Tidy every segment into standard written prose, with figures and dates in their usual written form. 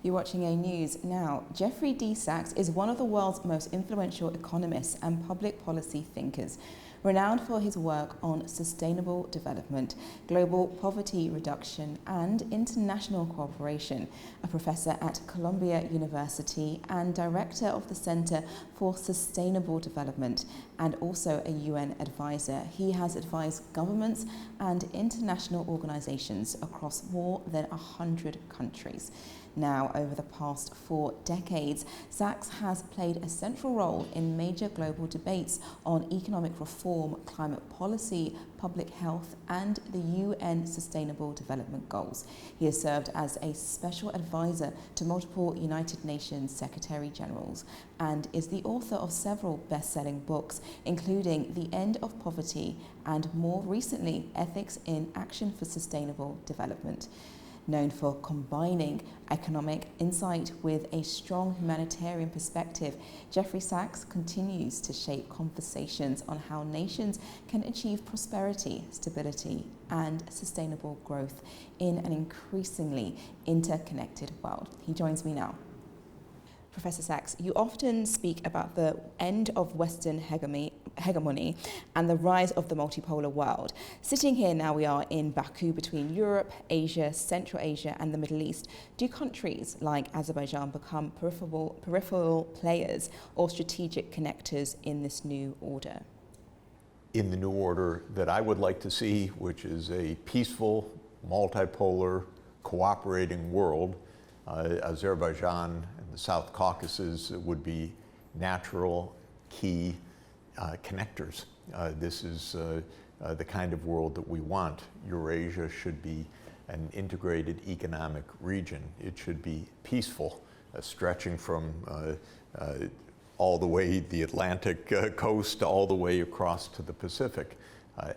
You're watching AnewZ. Now, Jeffrey Sachs is one of the world's most influential economists and public policy thinkers, renowned for his work on sustainable development, global poverty reduction, and international cooperation. A professor at Columbia University and director of the Center for Sustainable Development, and also a UN advisor, he has advised governments and international organizations across more than 100 countries. Now, over the past 4 decades, Sachs has played a central role in major global debates on economic reform, climate policy, public health, and the UN Sustainable Development Goals. He has served as a special advisor to multiple United Nations Secretary Generals and is the author of several best-selling books, including The End of Poverty and, more recently, Ethics in Action for Sustainable Development. Known for combining economic insight with a strong humanitarian perspective, Jeffrey Sachs continues to shape conversations on how nations can achieve prosperity, stability, and sustainable growth in an increasingly interconnected world. He joins me now. Professor Sachs, you often speak about the end of Western hegemony and the rise of the multipolar world. Sitting here now, we are in Baku between Europe, Asia, Central Asia, and the Middle East. Do countries like Azerbaijan become peripheral players or strategic connectors in this new order? In the new order that I would like to see, which is a peaceful, multipolar, cooperating world, Azerbaijan and the South Caucasus would be natural, key connectors. This is the kind of world that we want. Eurasia should be an integrated economic region. It should be peaceful, stretching from all the way the Atlantic coast all the way across to the Pacific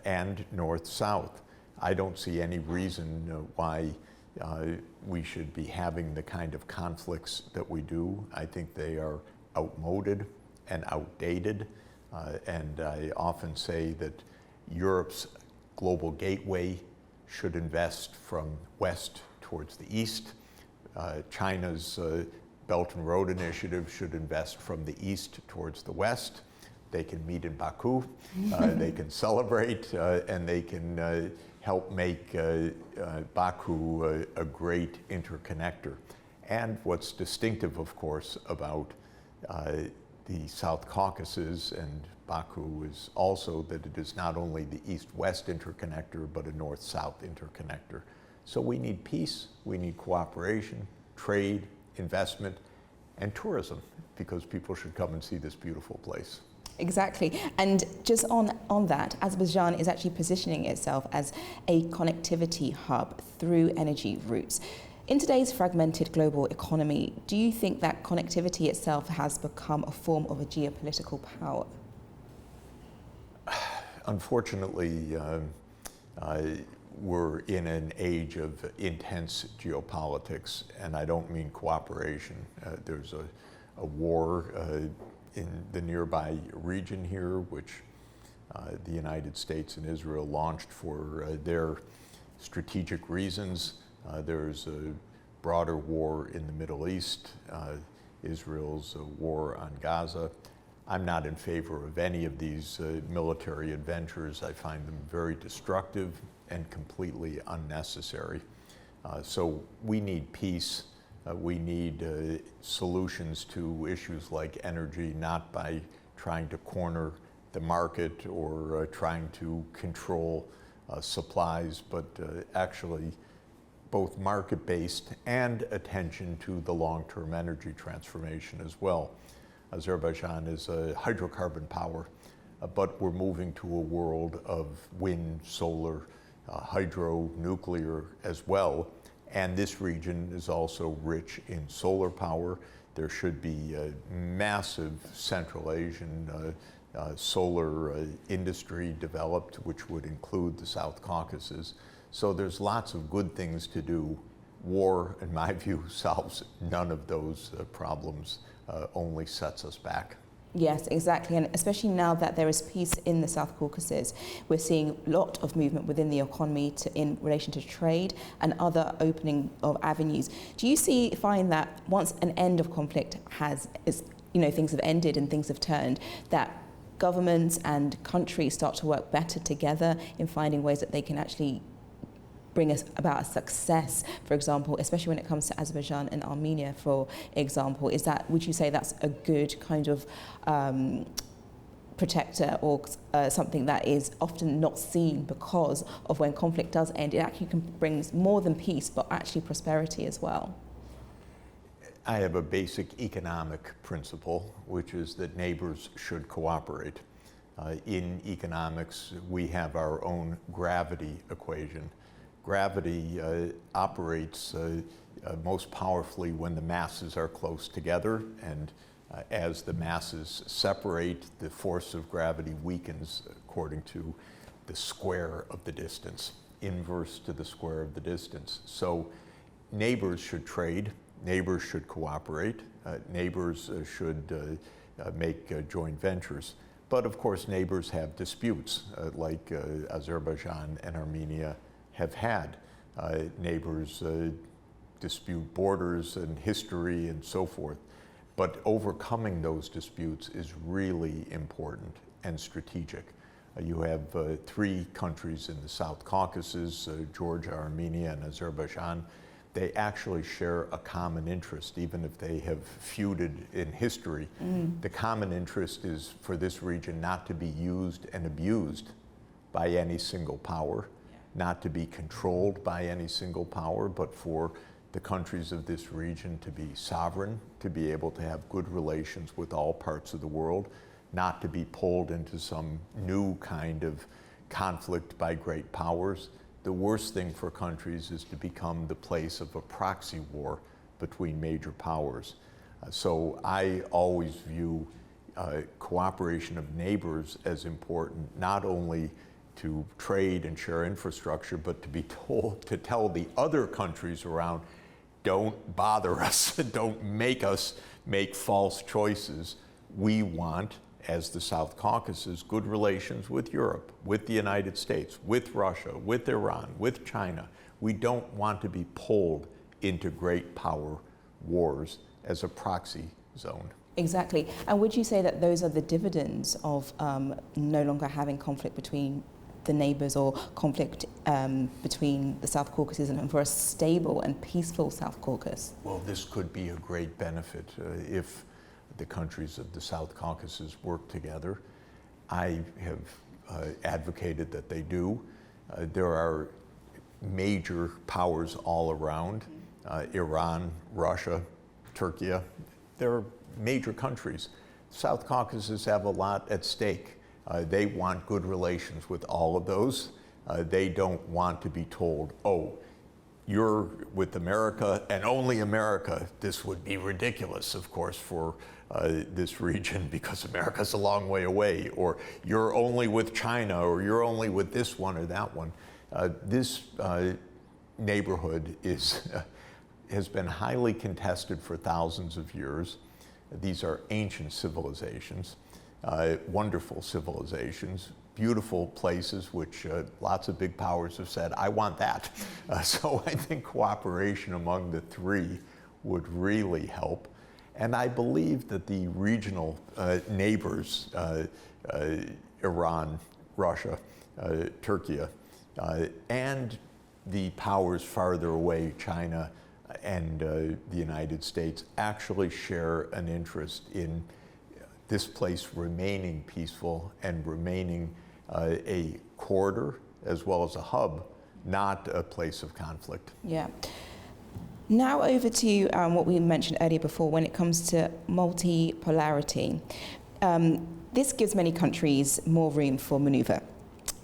and north-south. I don't see any reason why we should be having the kind of conflicts that we do. I think they are outmoded and outdated. And I often say that Europe's global gateway should invest from west towards the east. China's Belt and Road Initiative should invest from the east towards the west. They can meet in Baku, they can celebrate, and they can help make Baku a great interconnector. And what's distinctive, of course, about the South Caucasus and Baku is also that it is not only the east-west interconnector, but a north-south interconnector. So we need peace, we need cooperation, trade, investment, and tourism, because people should come and see this beautiful place. Exactly. And just on that, Azerbaijan is actually positioning itself as a connectivity hub through energy routes. In today's fragmented global economy, do you think that connectivity itself has become a form of a geopolitical power? Unfortunately, we're in an age of intense geopolitics, and I don't mean cooperation. There's a war in the nearby region here, which the United States and Israel launched for their strategic reasons. There's a broader war in the Middle East, Israel's war on Gaza. I'm not in favor of any of these military adventures. I find them very destructive and completely unnecessary. So we need peace. We need solutions to issues like energy, not by trying to corner the market or trying to control supplies, but actually both market-based and attention to the long-term energy transformation as well. Azerbaijan is a hydrocarbon power, but we're moving to a world of wind, solar, hydro, nuclear as well. And this region is also rich in solar power. There should be a massive Central Asian solar industry developed, which would include the South Caucasus. So there's lots of good things to do. War, in my view, solves none of those problems, only sets us back. Yes, exactly, and especially now that there is peace in the South Caucasus, we're seeing a lot of movement within the economy in relation to trade and other opening of avenues. Do you find that once an end of conflict things have ended and things have turned, that governments and countries start to work better together in finding ways that they can actually bring us about a success, for example, especially when it comes to Azerbaijan and Armenia, for example? Would you say that's a good kind of protector or something that is often not seen, because of when conflict does end, it actually can bring more than peace, but actually prosperity as well? I have a basic economic principle, which is that neighbors should cooperate. In economics, we have our own gravity equation. Gravity operates most powerfully when the masses are close together, and as the masses separate, the force of gravity weakens according to the square of the distance, inverse to the square of the distance. So neighbors should trade, neighbors should cooperate, neighbors should make joint ventures. But of course, neighbors have disputes, like Azerbaijan and Armenia have had. Neighbors dispute borders and history and so forth. But overcoming those disputes is really important and strategic. You have 3 countries in the South Caucasus, Georgia, Armenia, and Azerbaijan. They actually share a common interest, even if they have feuded in history. The common interest is for this region not to be used and abused by any single power, not to be controlled by any single power, but for the countries of this region to be sovereign, to be able to have good relations with all parts of the world, not to be pulled into some new kind of conflict by great powers. The worst thing for countries is to become the place of a proxy war between major powers. So I always view cooperation of neighbors as important, not only to trade and share infrastructure, but to be told, to tell the other countries around, don't bother us, don't make us make false choices. We want, as the South Caucasus, good relations with Europe, with the United States, with Russia, with Iran, with China. We don't want to be pulled into great power wars as a proxy zone. Exactly. And would you say that those are the dividends of no longer having conflict between the neighbors, or conflict between the South Caucasus, and for a stable and peaceful South Caucasus? Well, this could be a great benefit if the countries of the South Caucasus work together. I have advocated that they do. There are major powers all around, Iran, Russia, Turkey. There are major countries. South Caucasus have a lot at stake. They want good relations with all of those. They don't want to be told, oh, you're with America and only America. This would be ridiculous, of course, for this region, because America's a long way away, or you're only with China, or you're only with this one or that one. This neighborhood has been highly contested for thousands of years. These are ancient civilizations. Wonderful civilizations, beautiful places, which lots of big powers have said, I want that. So I think cooperation among the 3 would really help. And I believe that the regional neighbors, Iran, Russia, Turkey, and the powers farther away, China and the United States, actually share an interest in this place remaining peaceful and remaining a corridor as well as a hub, not a place of conflict. Yeah. Now over to what we mentioned earlier before, when it comes to multipolarity. This gives many countries more room for maneuver,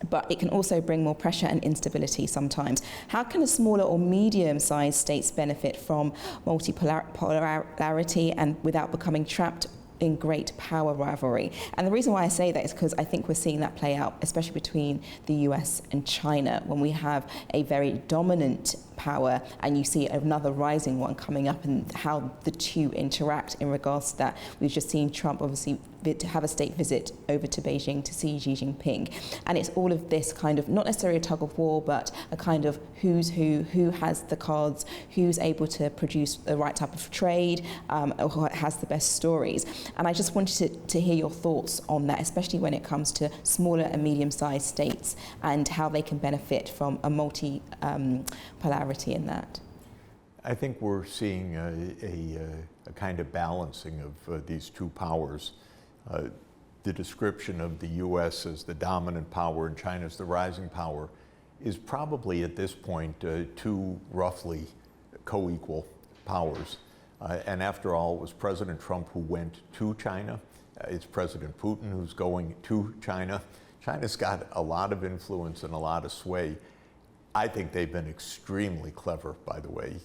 but it can also bring more pressure and instability sometimes. How can a smaller or medium-sized states benefit from multipolarity and without becoming trapped in great power rivalry? And the reason why I say that is because I think we're seeing that play out, especially between the US and China, when we have a very dominant power, and you see another rising one coming up, and how the two interact in regards to that. We've just seen Trump obviously have a state visit over to Beijing to see Xi Jinping, and it's all of this kind of, not necessarily a tug of war, but a kind of who's who has the cards, who's able to produce the right type of trade, or who has the best stories. And I just wanted to hear your thoughts on that, especially when it comes to smaller and medium-sized states and how they can benefit from a multi-polarity in that. I think we're seeing a kind of balancing of these two powers. The description of the U.S. as the dominant power and China as the rising power is probably at this point two roughly co-equal powers. And after all, it was President Trump who went to China. It's President Putin who's going to China. China's got a lot of influence and a lot of sway. I think they've been extremely clever, by the way.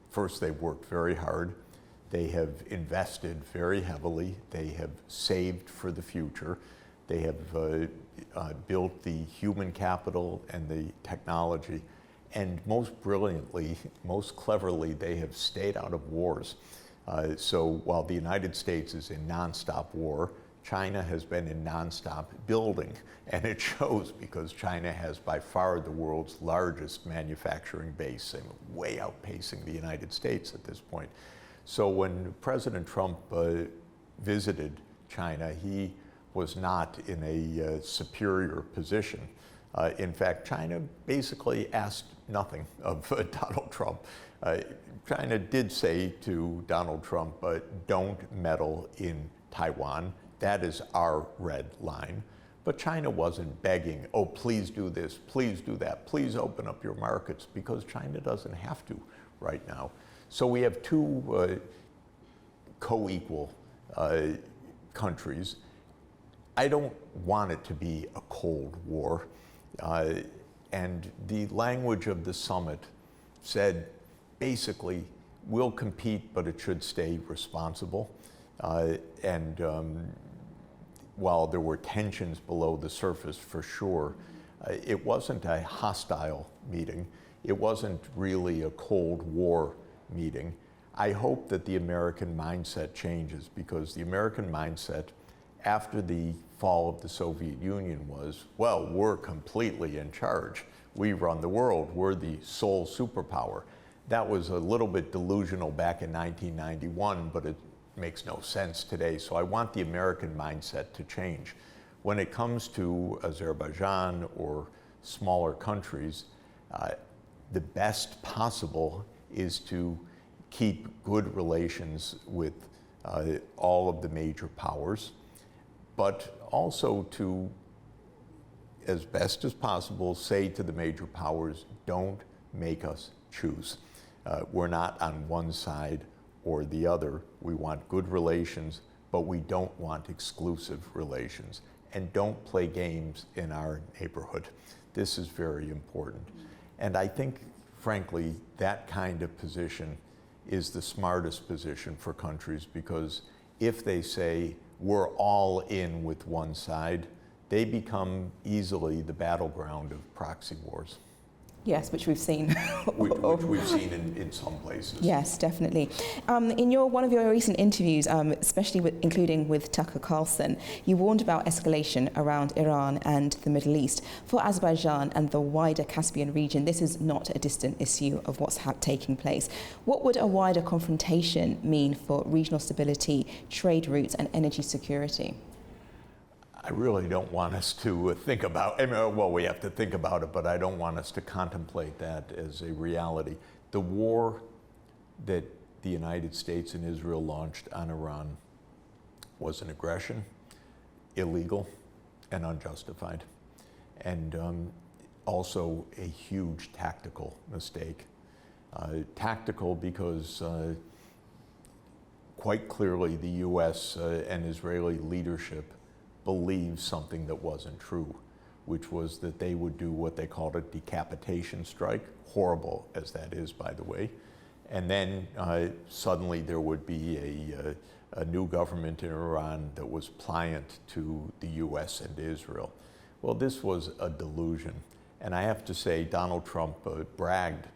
First, they've worked very hard. They have invested very heavily. They have saved for the future. They have built the human capital and the technology. And most brilliantly, most cleverly, they have stayed out of wars. So while the United States is in nonstop war, China has been in nonstop building. And it shows, because China has by far the world's largest manufacturing base, and way outpacing the United States at this point. So when President Trump visited China, he was not in a superior position. In fact, China basically asked nothing of Donald Trump. China did say to Donald Trump, don't meddle in Taiwan. That is our red line. But China wasn't begging, oh, please do this, please do that, please open up your markets, because China doesn't have to right now. So we have two co-equal countries. I don't want it to be a Cold War. And the language of the summit said, basically, we'll compete, but it should stay responsible. While there were tensions below the surface for sure, it wasn't a hostile meeting. It wasn't really a Cold War meeting. I hope that the American mindset changes, because the American mindset after the fall of the Soviet Union was, well, we're completely in charge. We run the world. We're the sole superpower. That was a little bit delusional back in 1991, but it makes no sense today. So I want the American mindset to change. When it comes to Azerbaijan or smaller countries, the best possible is to keep good relations with all of the major powers, but also to, as best as possible, say to the major powers, don't make us choose. We're not on one side or the other. We want good relations, but we don't want exclusive relations. And don't play games in our neighborhood. This is very important. And I think, frankly, that kind of position is the smartest position for countries, because if they say, we're all in with one side, they become easily the battleground of proxy wars. Yes, which we've seen. which we've seen in some places. Yes, definitely. In one of your recent interviews, especially including with Tucker Carlson, you warned about escalation around Iran and the Middle East. For Azerbaijan and the wider Caspian region, this is not a distant issue of what's taking place. What would a wider confrontation mean for regional stability, trade routes, and energy security? I really don't want us to think about, well, we have to think about it, but I don't want us to contemplate that as a reality. The war that the United States and Israel launched on Iran was an aggression, illegal, and unjustified, and also a huge tactical mistake. Tactical because quite clearly the US and Israeli leadership believed something that wasn't true, which was that they would do what they called a decapitation strike, horrible as that is, by the way, and then suddenly there would be a new government in Iran that was pliant to the US and Israel. Well, this was a delusion, and I have to say Donald Trump bragged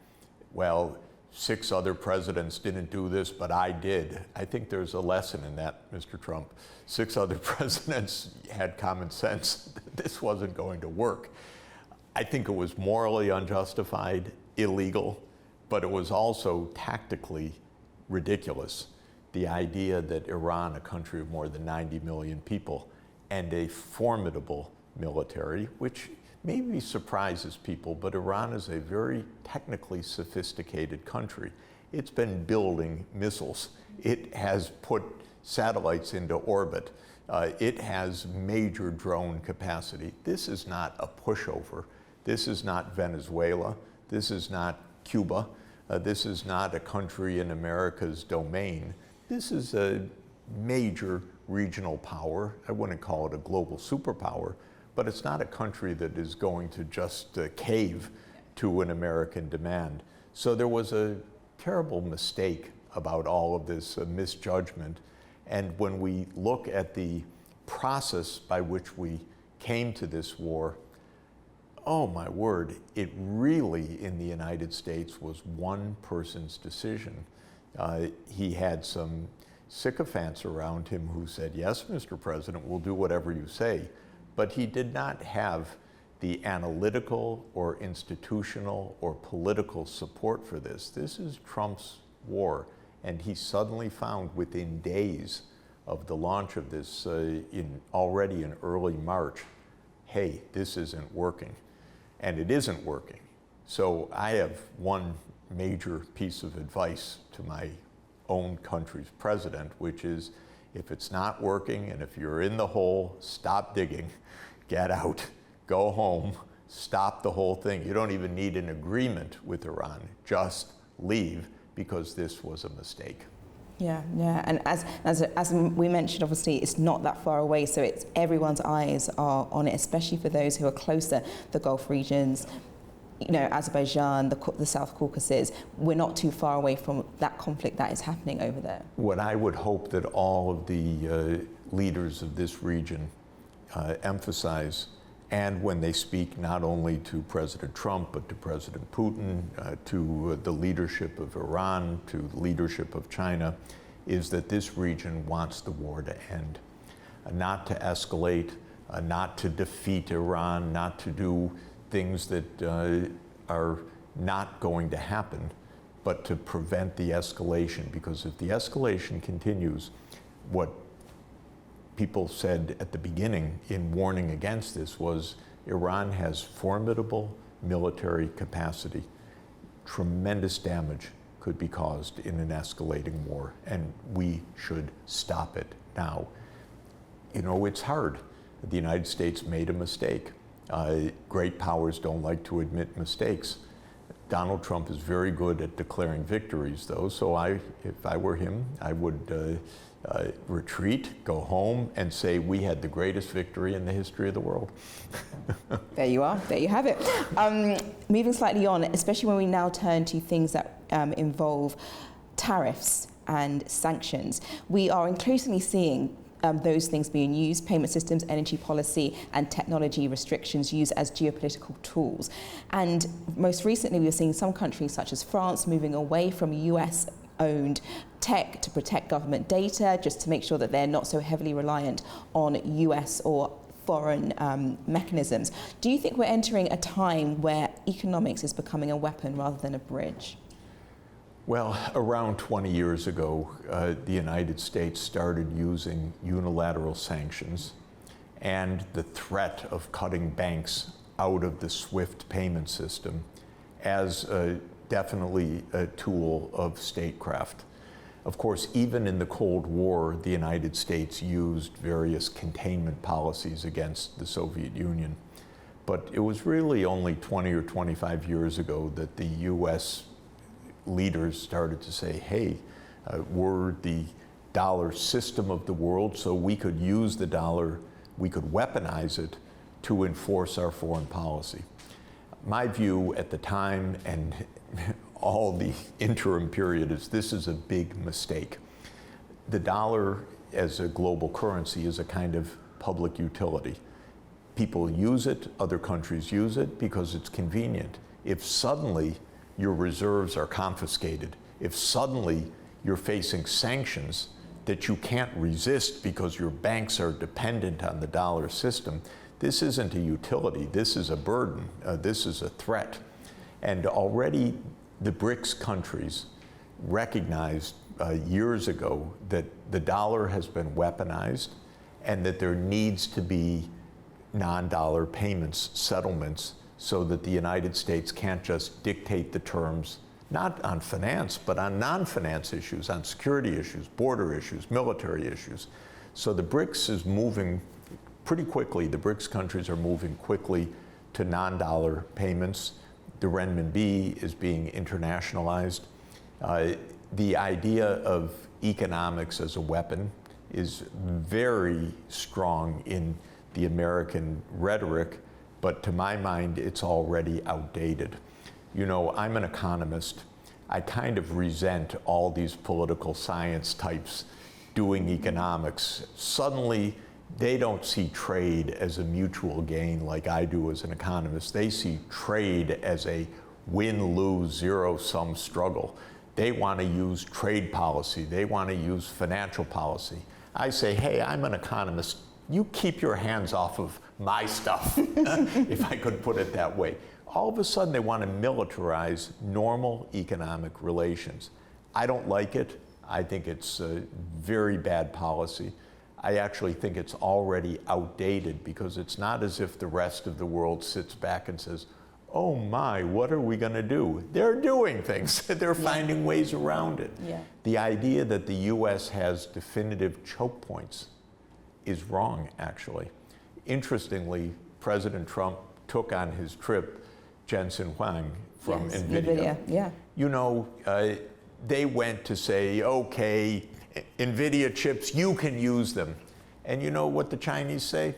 well, 6 other presidents didn't do this, but I did. I think there's a lesson in that, Mr. Trump. 6 other presidents had common sense that this wasn't going to work. I think it was morally unjustified, illegal, but it was also tactically ridiculous. The idea that Iran, a country of more than 90 million people, and a formidable military, which maybe surprises people, but Iran is a very technically sophisticated country. It's been building missiles. It has put satellites into orbit. It has major drone capacity. This is not a pushover. This is not Venezuela. This is not Cuba. This is not a country in America's domain. This is a major regional power. I wouldn't call it a global superpower, but it's not a country that is going to just cave to an American demand. So there was a terrible mistake about all of this, misjudgment. And when we look at the process by which we came to this war, oh my word, it really, in the United States, was one person's decision. He had some sycophants around him who said, yes, Mr. President, we'll do whatever you say. But he did not have the analytical or institutional or political support for this. This is Trump's war. And he suddenly found within days of the launch of this, already in early March, hey, this isn't working. And it isn't working. So I have one major piece of advice to my own country's president, which is, if it's not working and if you're in the hole, stop digging, get out, go home, stop the whole thing. You don't even need an agreement with Iran, just leave, because this was a mistake. Yeah, and as we mentioned, obviously it's not that far away, so it's everyone's eyes are on it, especially for those who are closer, the Gulf regions, you know, Azerbaijan, the South Caucasus. We're not too far away from that conflict that is happening over there. What I would hope that all of the leaders of this region emphasize, and when they speak not only to President Trump, but to President Putin, to the leadership of Iran, to the leadership of China, is that this region wants the war to end. Not to escalate, not to defeat Iran, not to do things that are not going to happen, but to prevent the escalation. Because if the escalation continues, what people said at the beginning in warning against this was Iran has formidable military capacity. Tremendous damage could be caused in an escalating war, and we should stop it now. You know, it's hard. The United States made a mistake. Great powers don't like to admit mistakes. Donald Trump is very good at declaring victories, though, so if I were him, I would retreat, go home, and say we had the greatest victory in the history of the world. There you are, there you have it. Moving slightly on, especially when we now turn to things that involve tariffs and sanctions, we are increasingly seeing those things being used, payment systems, energy policy, and technology restrictions used as geopolitical tools. And most recently, we've seen some countries such as France moving away from US-owned tech to protect government data, just to make sure that they're not so heavily reliant on US or foreign mechanisms. Do you think we're entering a time where economics is becoming a weapon rather than a bridge? Well, around 20 years ago, the United States started using unilateral sanctions and the threat of cutting banks out of the SWIFT payment system as definitely a tool of statecraft. Of course, even in the Cold War, the United States used various containment policies against the Soviet Union. But it was really only 20 or 25 years ago that the US leaders started to say, hey, we're the dollar system of the world, so we could use the dollar, we could weaponize it to enforce our foreign policy. My view at the time and all the interim period is this is a big mistake. The dollar as a global currency is a kind of public utility. People use it, other countries use it because it's convenient. If suddenly your reserves are confiscated, if suddenly you're facing sanctions that you can't resist because your banks are dependent on the dollar system, this isn't a utility, this is a burden, this is a threat. And already the BRICS countries recognized years ago that the dollar has been weaponized and that there needs to be non-dollar payments, settlements, so that the United States can't just dictate the terms, not on finance, but on non-finance issues, on security issues, border issues, military issues. So the BRICS is moving pretty quickly. The BRICS countries are moving quickly to non-dollar payments. The renminbi is being internationalized. The idea of economics as a weapon is very strong in the American rhetoric, but to my mind, it's already outdated. You know, I'm an economist. I kind of resent all these political science types doing economics. Suddenly, they don't see trade as a mutual gain like I do as an economist. They see trade as a win-lose, zero-sum struggle. They want to use trade policy. They want to use financial policy. I say, hey, I'm an economist. You keep your hands off of my stuff, if I could put it that way. All of a sudden, they want to militarize normal economic relations. I don't like it. I think it's a very bad policy. I actually think it's already outdated because it's not as if the rest of the world sits back and says, oh my, what are we going to do? They're doing things. They're finding ways around it. Yeah. The idea that the US has definitive choke points is wrong, actually. Interestingly, President Trump took on his trip Jensen Huang from NVIDIA. Yeah. You know, they went to say, okay, NVIDIA chips, you can use them. And you know what the Chinese say?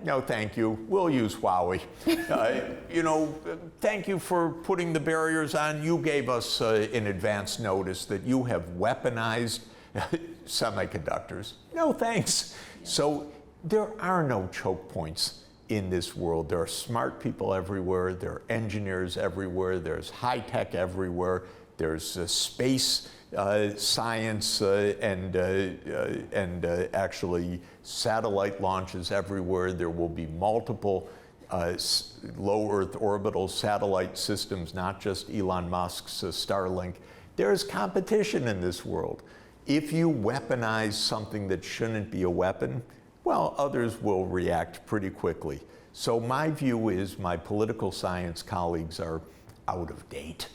No, thank you. We'll use Huawei. You know, thank you for putting the barriers on. You gave us in advance notice that you have weaponized semiconductors. No, thanks. Yeah. So there are no choke points in this world. There are smart people everywhere. There are engineers everywhere. There's high tech everywhere. There's space science and actually satellite launches everywhere. There will be multiple low Earth orbital satellite systems, not just Elon Musk's Starlink. There's competition in this world. If you weaponize something that shouldn't be a weapon, well, others will react pretty quickly. So my view is my political science colleagues are out of date.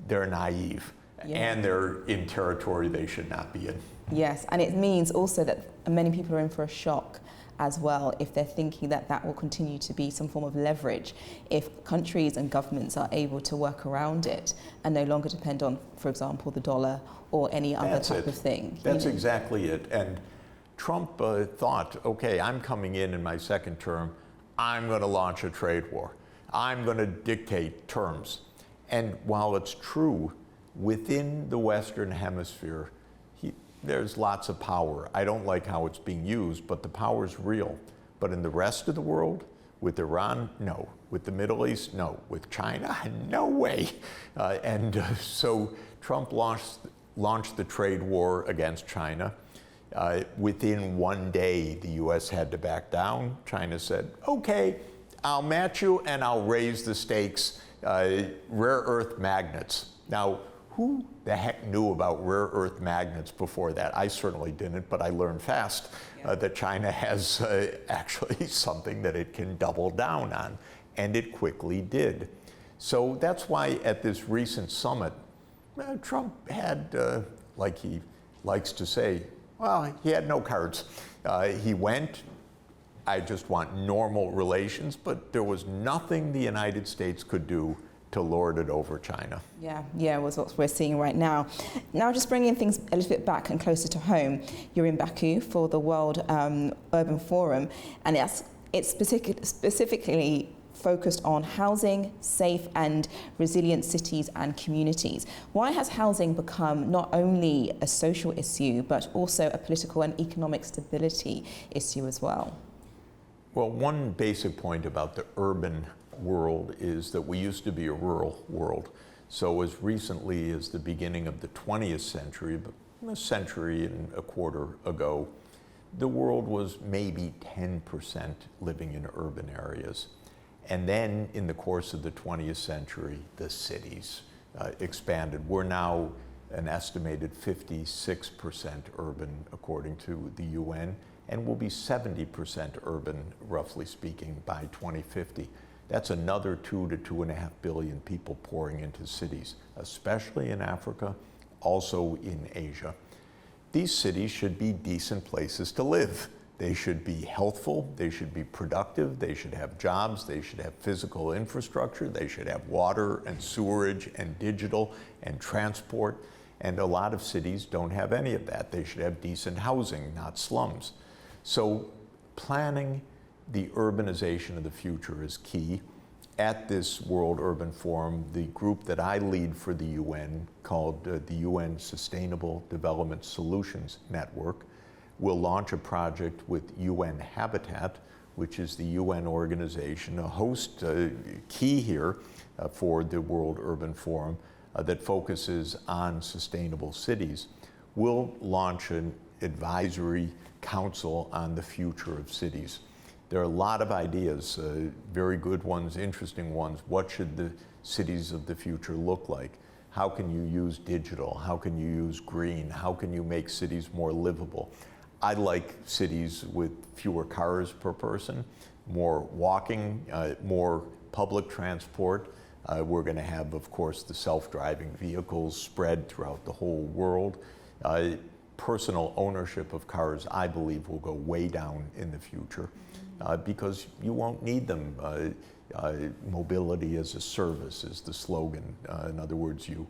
They're naive. Yeah. And they're in territory they should not be in. Yes, and it means also that many people are in for a shock as well if they're thinking that that will continue to be some form of leverage if countries and governments are able to work around it and no longer depend on, for example, the dollar or any other type of thing. That's exactly it. And Trump thought, okay, I'm coming in my second term, I'm going to launch a trade war. I'm going to dictate terms. And while it's true, within the Western Hemisphere, there's lots of power. I don't like how it's being used, but the power's real. But in the rest of the world, with Iran, no. With the Middle East, no. With China, no way. So Trump launched the trade war against China. Within one day, the US had to back down. China said, okay, I'll match you and I'll raise the stakes, rare earth magnets. Now, who the heck knew about rare earth magnets before that? I certainly didn't, but I learned fast that China has actually something that it can double down on, and it quickly did. So that's why at this recent summit, Trump had, like he likes to say, well, he had no cards. He went, I just want normal relations, but there was nothing the United States could do to lord it over China. Yeah, was what we're seeing right now. Now, just bringing things a little bit back and closer to home, you're in Baku for the World Urban Forum, and it's specifically focused on housing, safe and resilient cities and communities. Why has housing become not only a social issue, but also a political and economic stability issue as well? Well, one basic point about the urban world is that we used to be a rural world. So as recently as the beginning of the 20th century, but a century and a quarter ago, the world was maybe 10% living in urban areas. And then in the course of the 20th century, the cities expanded. We're now an estimated 56% urban, according to the UN, and will be 70% urban, roughly speaking, by 2050. That's another 2 to 2.5 billion people pouring into cities, especially in Africa, also in Asia. These cities should be decent places to live. They should be healthful, they should be productive, they should have jobs, they should have physical infrastructure, they should have water and sewerage and digital and transport. And a lot of cities don't have any of that. They should have decent housing, not slums. So planning the urbanization of the future is key. At this World Urban Forum, the group that I lead for the UN, called the UN Sustainable Development Solutions Network, will launch a project with UN Habitat, which is the UN organization, a host key here for the World Urban Forum that focuses on sustainable cities. We'll launch an advisory council on the future of cities. There are a lot of ideas, very good ones, interesting ones. What should the cities of the future look like? How can you use digital? How can you use green? How can you make cities more livable? I like cities with fewer cars per person, more walking, more public transport. We're going to have, of course, the self-driving vehicles spread throughout the whole world. Personal ownership of cars, I believe, will go way down in the future because you won't need them. Mobility as a service is the slogan. In other words, you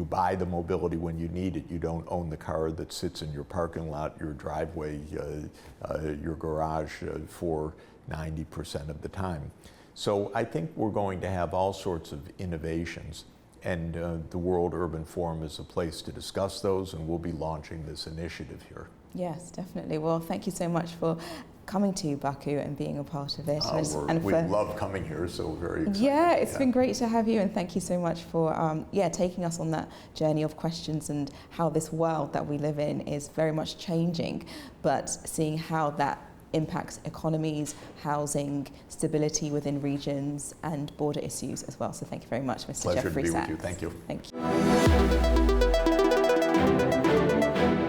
buy the mobility when you need it. You don't own the car that sits in your parking lot, your driveway, your garage for 90% of the time. So I think we're going to have all sorts of innovations, and the World Urban Forum is a place to discuss those, and we'll be launching this initiative here. Yes, definitely. Well, thank you so much for coming to Baku and being a part of it. We love coming here, so very excited. Yeah, it's been great to have you, and thank you so much for taking us on that journey of questions and how this world that we live in is very much changing, but seeing how that impacts economies, housing, stability within regions, and border issues as well. So thank you very much, Mr. Pleasure Jeffrey to be Sachs. with you. Thank you. Thank you.